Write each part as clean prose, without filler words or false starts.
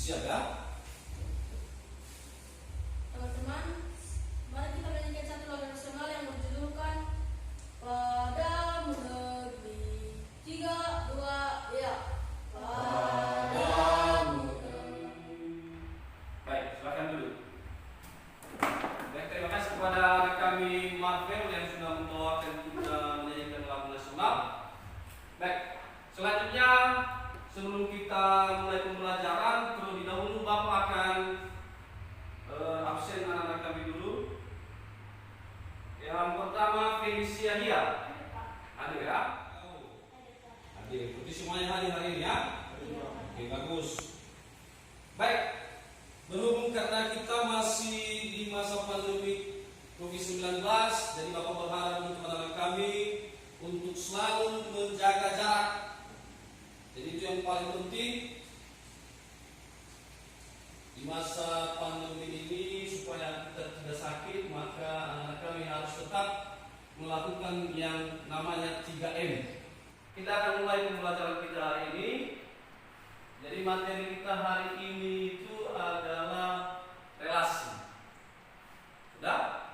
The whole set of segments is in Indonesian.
Siap ya? Teman-teman, mari kita menyanyikan satu lagu nasional yang berjudulkan Padamu Negeri. 3, 2, ya. Padamu Negeri. Baik, silakan dulu. Baik, terima kasih kepada kami Marvel yang sudah membawakan kita menyanyikan lagu nasional. Baik, selanjutnya sebelum kita mulai pembelajaran, terlebih dahulu Bapak akan absen anak-anak kami dulu. Yang pertama Felicia Hia. Hadir ya? Hadir. Berarti semuanya hadir hari ini ya? Oke, bagus. Baik. Berhubung karena kita masih di masa pandemi COVID-19, jadi Bapak berharap untuk anak-anak kami untuk selalu menjaga jarak. Jadi itu yang paling penting di masa pandemi ini, supaya kita tidak sakit, maka anak-anak kami harus tetap melakukan yang namanya 3M. Kita akan mulai pembelajaran kita hari ini. Jadi materi kita hari ini itu adalah relasi. Sudah?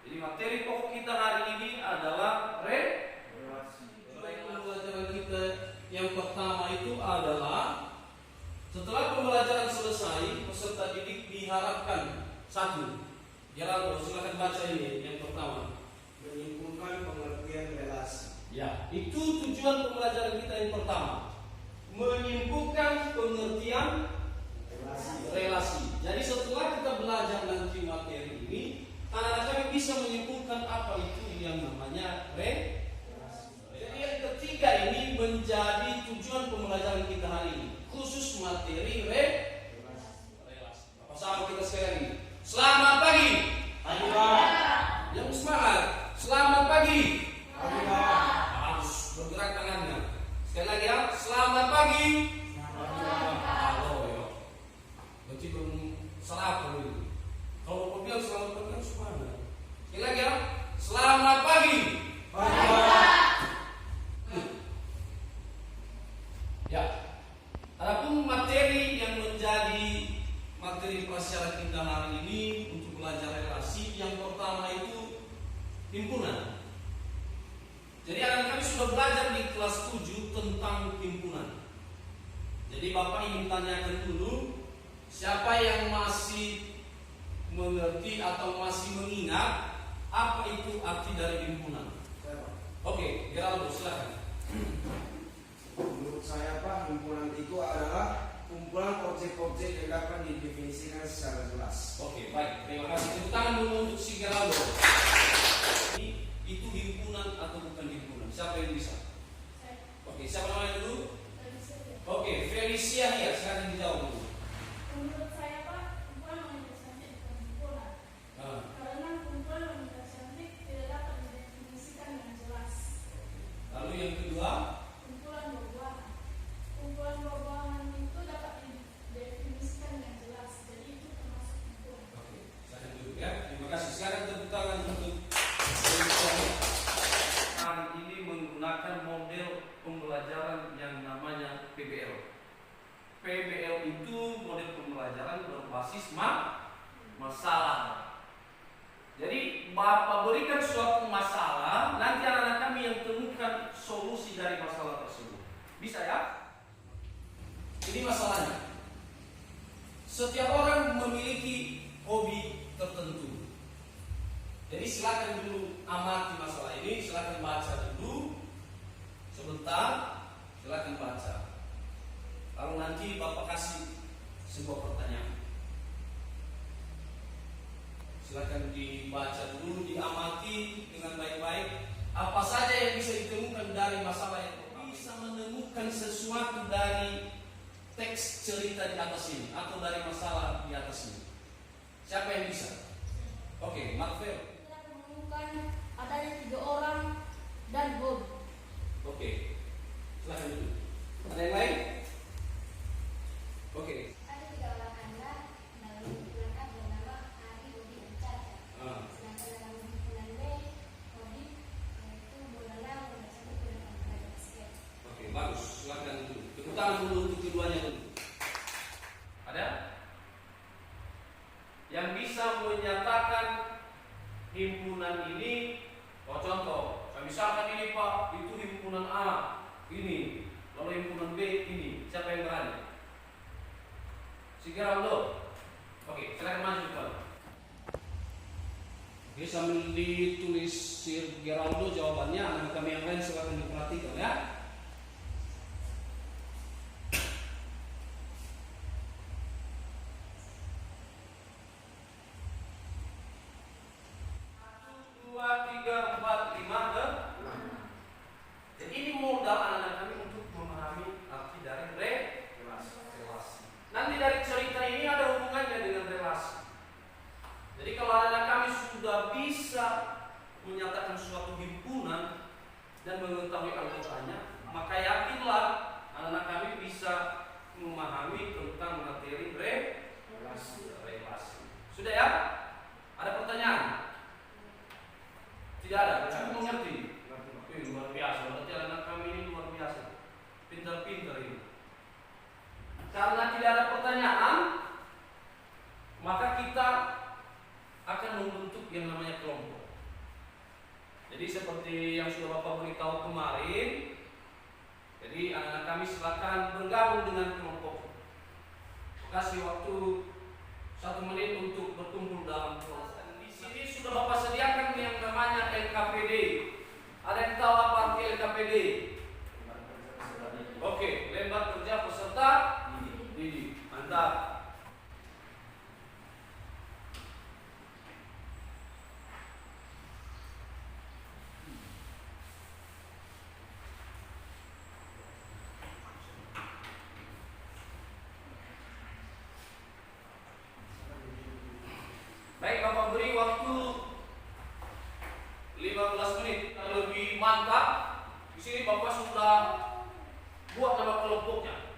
Jadi materi pokok kita hari ini adalah relasi. Pembelajaran kita yang pertama itu adalah, setelah pembelajaran selesai, peserta didik diharapkan satu. Geraldo, silakan baca ini yang pertama. Menyimpulkan pengertian relasi. Ya, itu tujuan pembelajaran kita yang pertama. Menyimpulkan pengertian relasi. Jadi setelah kita belajar nanti materi ini, anak-anak kami bisa menyimpulkan apa itu yang namanya relasi. Jadi yang ketiga ini menjadi tujuan pembelajaran kita hari ini, khusus materi relasi. Bapak sahabat kita sekalian, selamat pagi. Pagi Pak. Yang semangat, selamat pagi. Pagi Pak. Harus bergerak tangannya. Sekali lagi ya, selamat pagi. Halo ya. Berarti belum sarapan ini. Kalau Bapak bilang selamat pagi harus mana? Sekali lagi ya, selamat pagi. Pagi Pak. Ya. Adapun materi yang menjadi materi pelajaran kita hari ini untuk belajar relasi, yang pertama itu himpunan. Jadi anak kami sudah belajar di kelas 7 tentang himpunan. Jadi Bapak ingin tanyakan dulu, siapa yang masih mengerti atau masih mengingat apa itu arti dari himpunan? Oke, Geraldo silakan. Menurut saya Pak, himpunan itu adalah kumpulan objek-objek yang dapat didefinisikan secara jelas. Oke, baik. Terima kasih. Tepuk tangan dulu untuk si Geraldo. Itu himpunan atau bukan himpunan? Siapa yang bisa? Oke, siapa namanya dulu? Oke, Felicia ya, silakan dijawab dulu. Menurut saya Pak, kumpulan wanita cantik bukan himpunan. Karena kumpulan wanita cantik tidak dapat didefinisikan dengan jelas. Lalu yang kedua? Kumpulan buah-buahan. Kumpulan buah-buahan itu dapat didefinisikan dengan jelas. Jadi itu termasuk himpunan. Oke, silakan duduk ya. Terima kasih. Sekarang tepuk tangan untuk Felicia. Hari ini menggunakan model pembelajaran yang namanya PBL. PBL itu model pembelajaran berbasis masalah. Jadi Bapak berikan suatu masalah, nanti anak-anak kami yang temukan solusi dari masalah tersebut. Bisa ya? Ini masalahnya. Setiap orang memiliki hobi tertentu. Jadi silakan dulu amati masalah ini, silakan baca dulu sebentar, silakan baca. Lalu nanti Bapak kasih sebuah pertanyaan. Silakan dibaca dulu, diamati dengan baik-baik. Apa saja yang bisa ditemukan dari masalah yang bisa menemukan sesuatu dari teks cerita di atas ini atau dari masalah di atas ini. Siapa yang bisa? Oke, Marvel. Kita menemukan adanya 3 orang dan Bob. Oke, silakan dulu. Ada yang lain? Oke. Ada 3 orang anak dalam himpunan A bernama Ari, Bodi, dan Caca. Sedangkan dalam himpunan B, Bodi yaitu bola bola cantik dan olahraga basket. Oke, bagus. Silakan dulu. Tepuk tangan dulu untuk keduanya dulu. Ada? A ini, lalu himpunan B ini. Siapa yang berani? Si Geraldo. Oke, silakan maju Pak. Oke, sambil ditulis si Geraldo jawabannya, anak kami yang lain silakan diperhatikan ya. Jadi ini modal anak-anak kami untuk memahami arti dari relasi. Nanti dari cerita ini ada hubungannya dengan relasi. Jadi kalau anak-anak kami sudah bisa menyatakan suatu himpunan dan mengetahui anggotanya, maka yakinlah anak-anak kami bisa memahami tentang materi relasi. Sudah ya? Ada pertanyaan? Tidak ada, cukup mengerti. Luar biasa, berarti anak kami ini luar biasa, pintar-pintar ini. Karena tidak ada pertanyaan, maka kita akan membentuk yang namanya kelompok. Jadi seperti yang sudah Bapak beritahu kemarin, jadi anak-anak kami silakan bergabung dengan kelompok. Kasih waktu 1 menit untuk berkumpul dalam kelompok. Di sini sudah Bapak sediakan yang namanya LKPD. Ada yang tahu apa arti LKPD? Oke, lembar kerja peserta didik. Mantap. Baik, Bapak beri waktu 15 menit. Lebih mantap. Di sini Bapak sudah buat nama kelompoknya.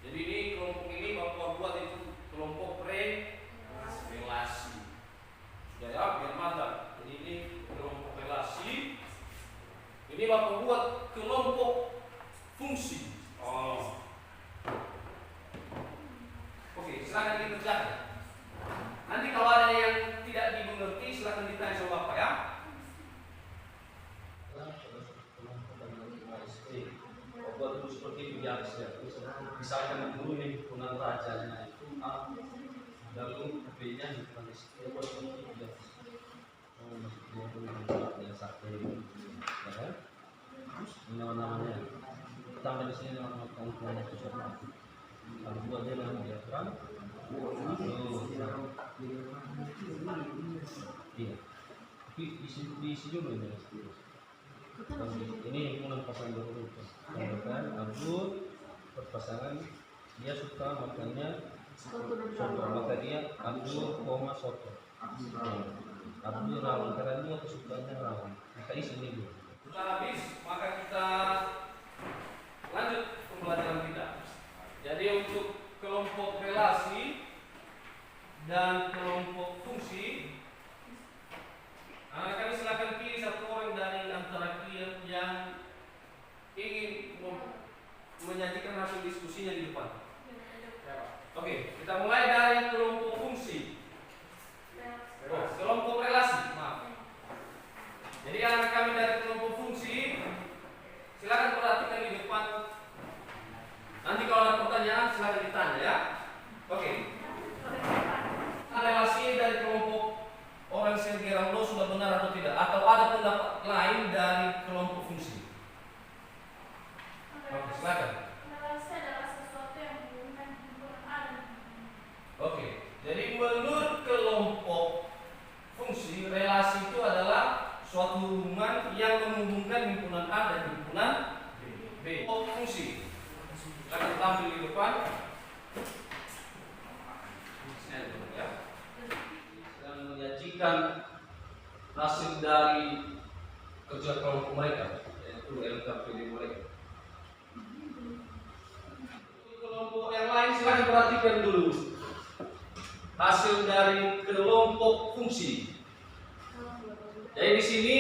Jadi ini kelompok ini Bapak buat itu kelompok relasi. Sudah ya, biar mantap. Jadi ini kelompok relasi. Ini Bapak buat kelompok fungsi. Oh. Oke, silakan dikerjakan. Nanti kalau ada yang tidak dimengerti silakan ditanya sama Bapak ya. Buat dulu seperti biasa. Misalkan dulu nih himpunan rajanya itu A, lalu B-nya himpunan istri. Buat seperti biasa. Yang satu, ya kan? Nama-namanya. Tambah di sini nama himpunan itu siapa? Lalu buat dia nama diagram. Iya. Tapi di sini dulu ya. Ini himpunan pasangan berurut. Kan Abdul berpasangan, dia suka makannya soto, maka dia Abdul koma soto. Abdul rawon karena dia kesukaannya rawon. Maka isinya dulu. Sudah habis, maka kita lanjut pembelajaran kita. Jadi untuk kelompok relasi dan kelompok fungsi, kami silakan pilih satu orang dari antara kalian yang ingin menyajikan hasil diskusinya di depan. Oke, kita mulai dari kelompok fungsi. Kelompok relasi, maaf. Jadi anak kami dari kelompok fungsi, silakan perhatikan di depan. Nanti kalau ada pertanyaan silakan ditanya ya. Oke. Relasi dari kelompok orang Sergerando sudah benar atau tidak? Atau ada pendapat lain dari kelompok fungsi? Oke, silakan. Relasi adalah sesuatu yang menghubungkan himpunan A dan himpunan B. Oke, jadi menurut kelompok fungsi, relasi itu adalah suatu hubungan yang menghubungkan himpunan A dan himpunan B. Fungsi. Silakan tampil di depan. Dan menyajikan hasil dari kerja kelompok mereka, yaitu LKPD mereka. Kelompok yang lain silakan perhatikan dulu hasil dari kelompok fungsi. Jadi di sini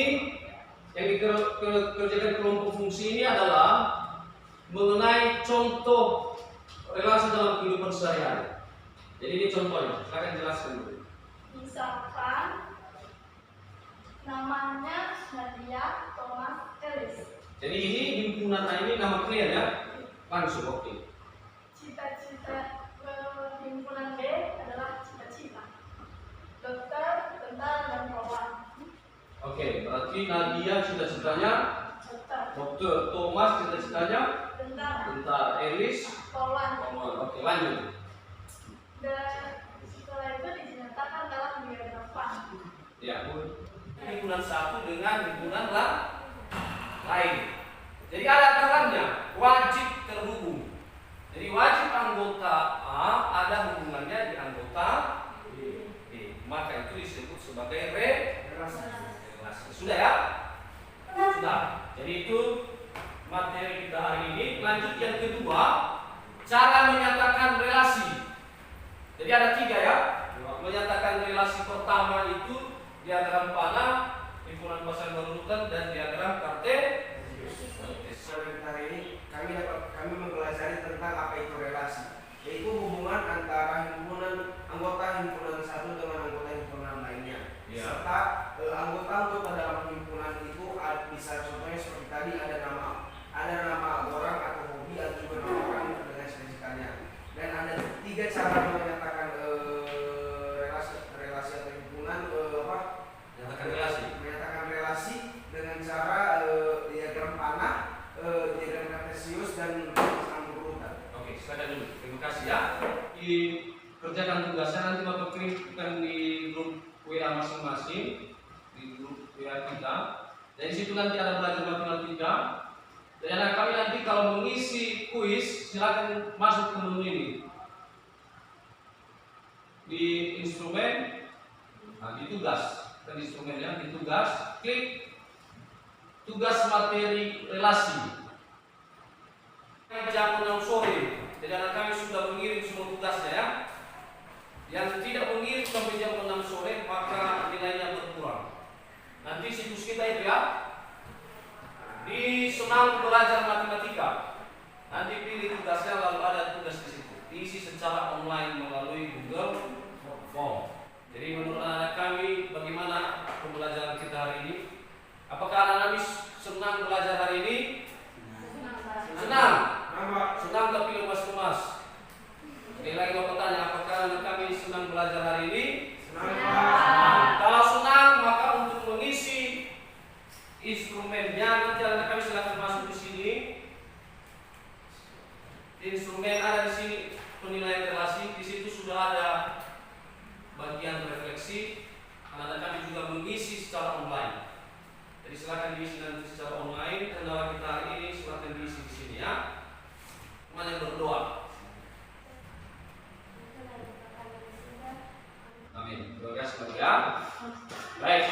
yang dikerjakan kelompok fungsi ini adalah mengenai contoh relasi dalam kehidupan sehari-hari. Jadi ini contohnya, silakan jelaskan dulu. Misalkan namanya Nadia Thomas Ellis. Jadi ini himpunan ini nama kalian ya? Langsung oke. Cita-cita himpunan B adalah cita-cita dokter, tentara, dan polwan. Oke, berarti Nadia cita-citanya dokter, Thomas cita-citanya tentara, Elis polwan. Oke, lanjut. Dan setelah itu dinyatakan dalam diagram. Ya, himpunan satu dengan himpunan lain. Jadi ada aturannya, wajib terhubung. Jadi wajib anggota A ada hubungannya di anggota B. Maka itu disebut sebagai relasi. Sudah ya? Sudah. Jadi itu materi kita hari ini. Lanjut yang kedua, cara menyatakan relasi. Jadi ada 3 ya. Menyatakan relasi pertama itu diagram panah, himpunan pasang berurutan, dan diagram kartesius. Sore hari ini kami mempelajari tentang apa itu relasi, yaitu hubungan antara anggota himpunan satu dengan anggota himpunan lainnya. Ya. Serta anggota-anggota dalam himpunan itu bisa contohnya seperti tadi ada nama orang atau hobi atau juga nama orang dengan spesifikannya. Dan ada 3 cara menyatakan relasi atau himpunan menyatakan relasi dengan cara diagram panah, diagram kartesius, dan pasang berurutan. Oke, silakan dulu. Terima kasih ya. Dikerjakan tugasnya nanti Bapak kirimkan di grup WA masing-masing, di grup WA kita. Dari situ nanti ada belajar matematika. Dan anak kami nanti kalau mengisi kuis silakan masuk ke menu ini. Di instrumen, di tugas, kan instrumennya di tugas, klik tugas materi relasi. Jam 6 sore. Jadi anak kami sudah mengirim semua tugasnya ya. Yang tidak mengirim sampai jam 6 sore maka nilainya berkurang. Nanti situs kita itu ya, di Senang Belajar Matematika. Nanti pilih tugasnya lalu ada tugas di situ. Diisi secara online melalui Google Form. Jadi menurut anak kami bagaimana pembelajaran kita hari ini? Apakah anak-anak senang belajar hari ini? Senang. Senang tapi lemas-lemas. Sekali lagi Bapak tanya, apakah anak kami senang belajar hari ini? Senang. Kalau senang maka untuk mengisi instrumennya nanti anak kami silakan masuk di sini. Instrumen ada di sini penilaian relasi. Di situ sudah ada bagian refleksi. Anak-anak kami juga mengisi secara online. Jadi silakan diisi nanti secara online. Kendala kita hari ini silakan diisi di sini ya. Semuanya berdoa. Amin. Terima kasih ya. Baik.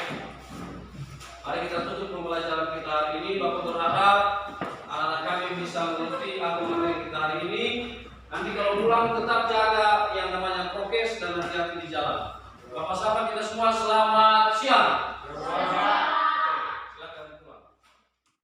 Mari kita tutup pembelajaran kita hari ini. Bapak berharap anak-anak kami bisa mengerti apa materi kita hari ini. Nanti kalau pulang tetap jaga yang namanya prokes dan hati-hati di jalan. Bapak sahabat kita semua selamat